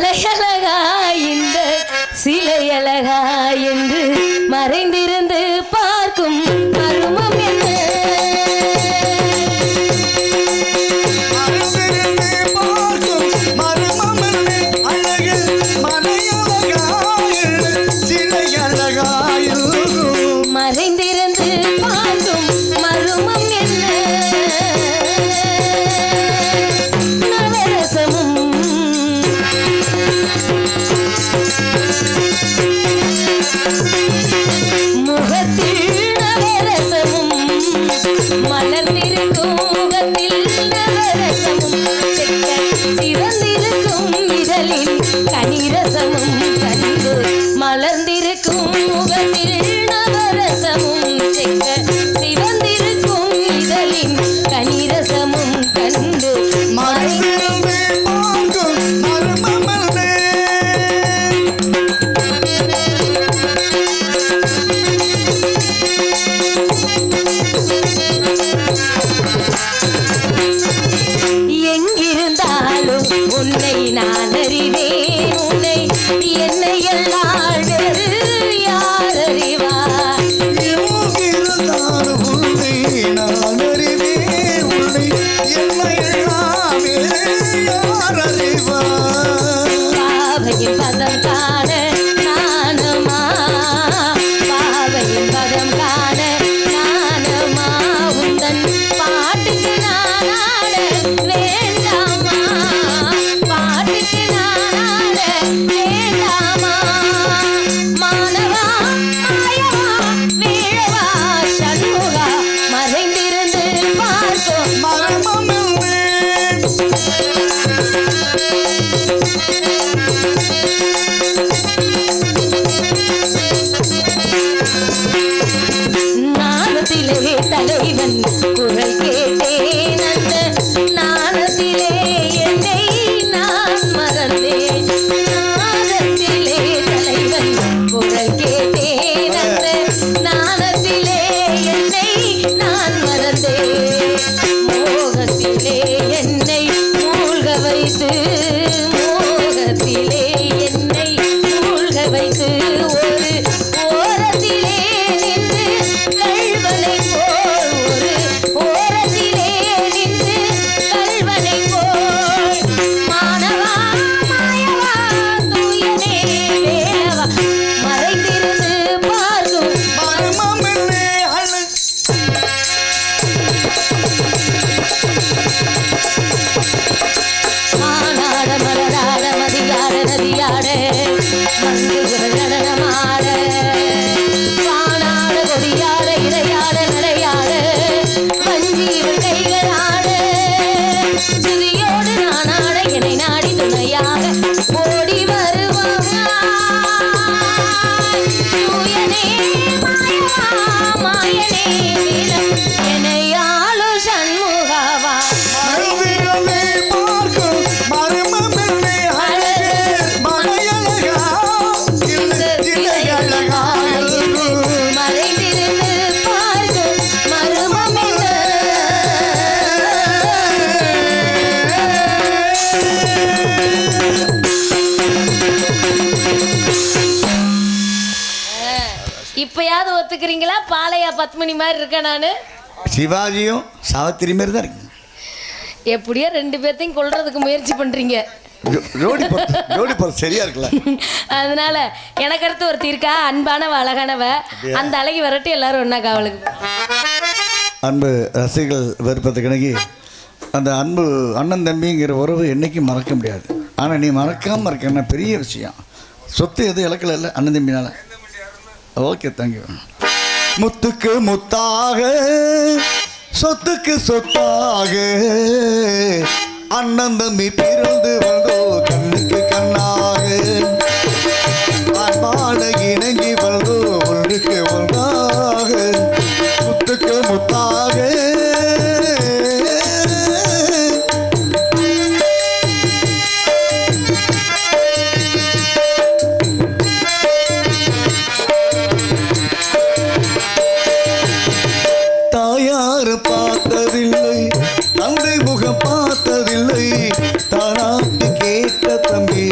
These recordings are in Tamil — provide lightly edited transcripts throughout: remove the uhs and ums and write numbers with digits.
மலையழகா இந்த சிலையழகா என்று மறைந்திருந்து பார்க்கும் மர்மம் என்ன? மறைந்திருந்து பார்க்கும் மர்மம் என்ன? நவரசமும் முகத்தில் நவரசமும் மலர்ந்திருக்கும் முகத்தில் நவரசமும் செக்க சிவந்திருக்கும் இதழில் கனிரசமும் கண்டு மலர்ந்திருக்கும் முகத்தில் நவரசமும் செக்க சிவந்திருக்கும் இதழின் கனிரசமும் கண்டு மறைந்திருந்து பார்க்கும் மர்மமல்லே. எங்கிருந்தாலும் உன்னை நான் அறிவேன், உன்னை என்னை எல்லாம் யார் அறிவார்? எங்கிருந்தாலும் உன்னை நான் அறிவேன், உன்னை என்னை எல்லாம் யார் அறிவார்? பாவையின் பதம் காண நானுமா, பாவையின் பதம் காண நானுமா, உந்தன் பாட்டுக்கு நான் ஆட வேண்டாமா, பாட்டுக்கு நான் ஆட வேண்டாமா? மானவா மாயவா வீழவா சண்முகா மறைந்திருந்து பார்க்கும் மர்மம் நாணத்திலே தலைவன் குரல் கேட்டேன், அந்த நாணத்திலே என்னை நான் மறந்தேன். நாணத்திலே தலைவன் குரல் கேட்டேன், அந்த நாணத்திலே என்னை நான் மறந்தேன். மோகத்திலே என்னை மூழ்க வைத்து, மோகத்திலே என்னை மூழ்க வைத்து ஒரு ஓரத்திலே நின்று கள்வனை போல், ஒரு ஓரத்திலே நின்று கள்வனை போல். மானவா மாயவா தூயனே வேலவா மறைந்திருந்து பார்க்கும் மர்மம் என்னே மானாட மலராட மதியாட நதியாட மங்குகள் நடனமாட வானாட கொடியாட இறையாட நடையாட வஞ்சிகள் கைகளாட சிறியோடு நானாட என்னை நாடி துணையாக ஓடி வருவாய். தூயனே மாயவா மாயனே வீரம் என்னையாளு சண்முகவா மறைந்திருந்து பார்க்கும் மர்மம் என்னே அழகு மலையழகா இந்த சிலையழகா மறைந்திருந்து பார்க்கும் மர்மம் என்ன? இப்பயாவது ஒத்துக்கிறீங்களா? பாலையா பத்மினி மாதிரி இருக்கேன் நானு. சிவாஜியும் சாவித்திரி மாதிரி தான் இருக்கு. எப்படியோ ரெண்டு பேர்த்தையும் கொல்றதுக்கு முயற்சி பண்றீங்க. ஜோடி பொறுத்து சரியா இருக்குல்ல. அதனால எனக்கு அடுத்து ஒரு தீர்க்கா அன்பானவ அழகானவ, அந்த அழகி வரட்டு எல்லாரும் ஒன்னா காவலுக்கு. அன்பு ரசிகர்கள் விருப்பத்துக்கு இணங்கி அந்த அன்பு அண்ணன் தம்பிங்கிற உறவு என்றைக்கும் மறக்க முடியாது. ஆனால் நீ மறக்காமல் இருக்கன்னா பெரிய விஷயம். சொத்து எதுவும் இழக்கல இல்லை அண்ணன் தம்பினால. Okay, thank you. முத்துக்கு முத்தாக சொத்துக்கு சொத்தாக அண்ணன் தம்பி பிறந்து வந்தோ கண்ணுக்கு கண்ணாக அன்பான இணங்கி வந்தோ ஒன்றுக்கு ஒன்றாக முத்துக்கு முத்தாக தாயார் பார்த்ததில்லை, தந்தை முகம் பார்த்ததில்லை, தானாட்டு கேட்ட தம்பி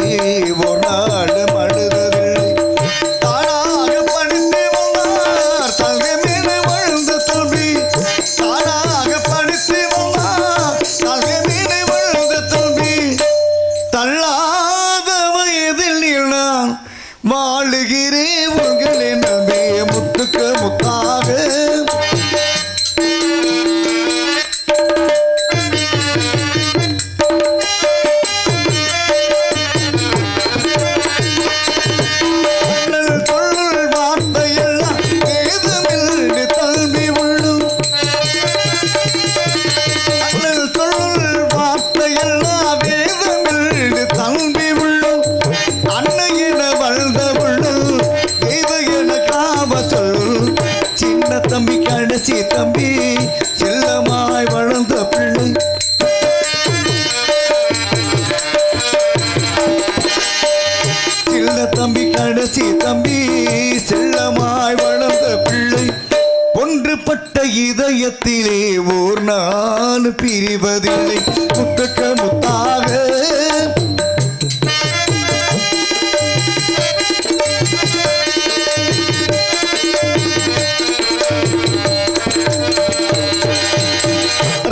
உள்ளத்திலே ஓர் நாள் பிரிவதில்லை முத்துக்கு முத்தாக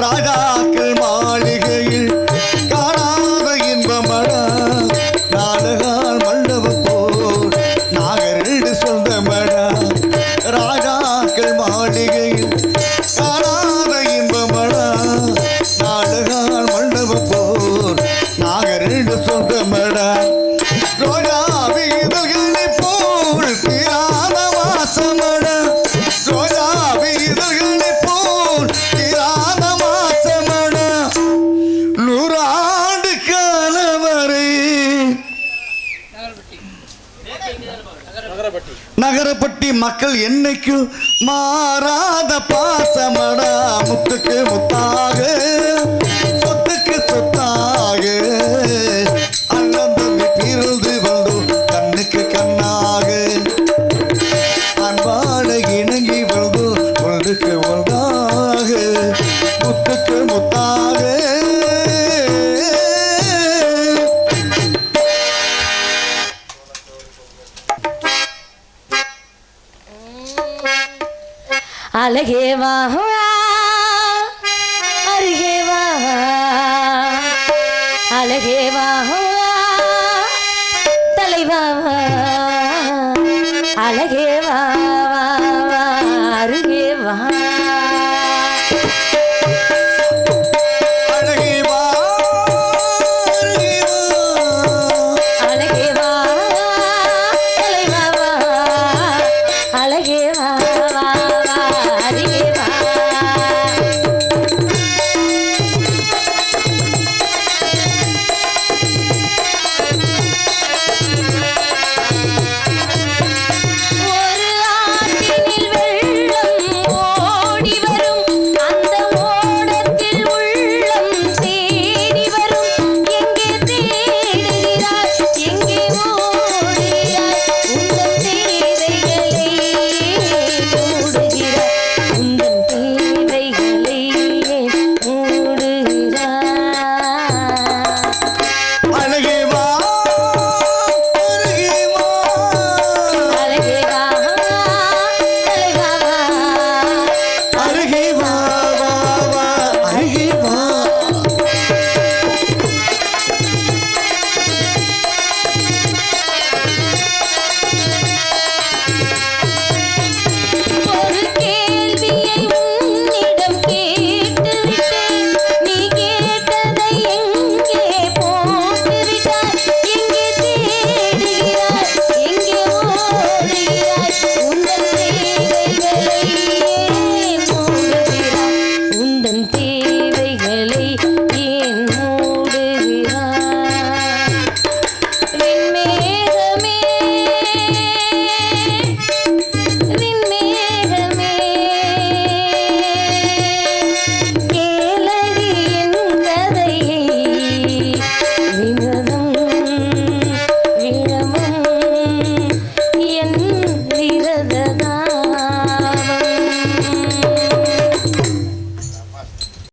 ராஜாக்கள் மாளிகையில் காணாத இன்பமடா நாடுகால் மண்டபம் போல் நாகரீடு சொந்தமடா ராஜாக்கள் மாளிகையில் காணாத இன்பமடா நாடுகால் மண்டபம் போல் நாகரீடு சொந்தமடா ரோஜா வீதல்களை போல் தீராத வாசமடா ரோஜா வீதல்களை போல் தீராத வாசமடா நூறாண்டு காலவரை நகரப்பட்டி மக்கள் என்னைக்கும் மாறாத பாசமடா முத்துக்கு முத்தாக சொத்துக்கு சொத்தாக அண்ணன் தம்பி பிறந்து வந்தோம் கண்ணுக்கு கண்ணாக அன்பான இணங்கி வந்தோம் ஒன்றுக்கு ஒன்றாக முத்துக்கு முத்தாக அழகே வா அருகே வா அழகே வா தலைவா அழகே வா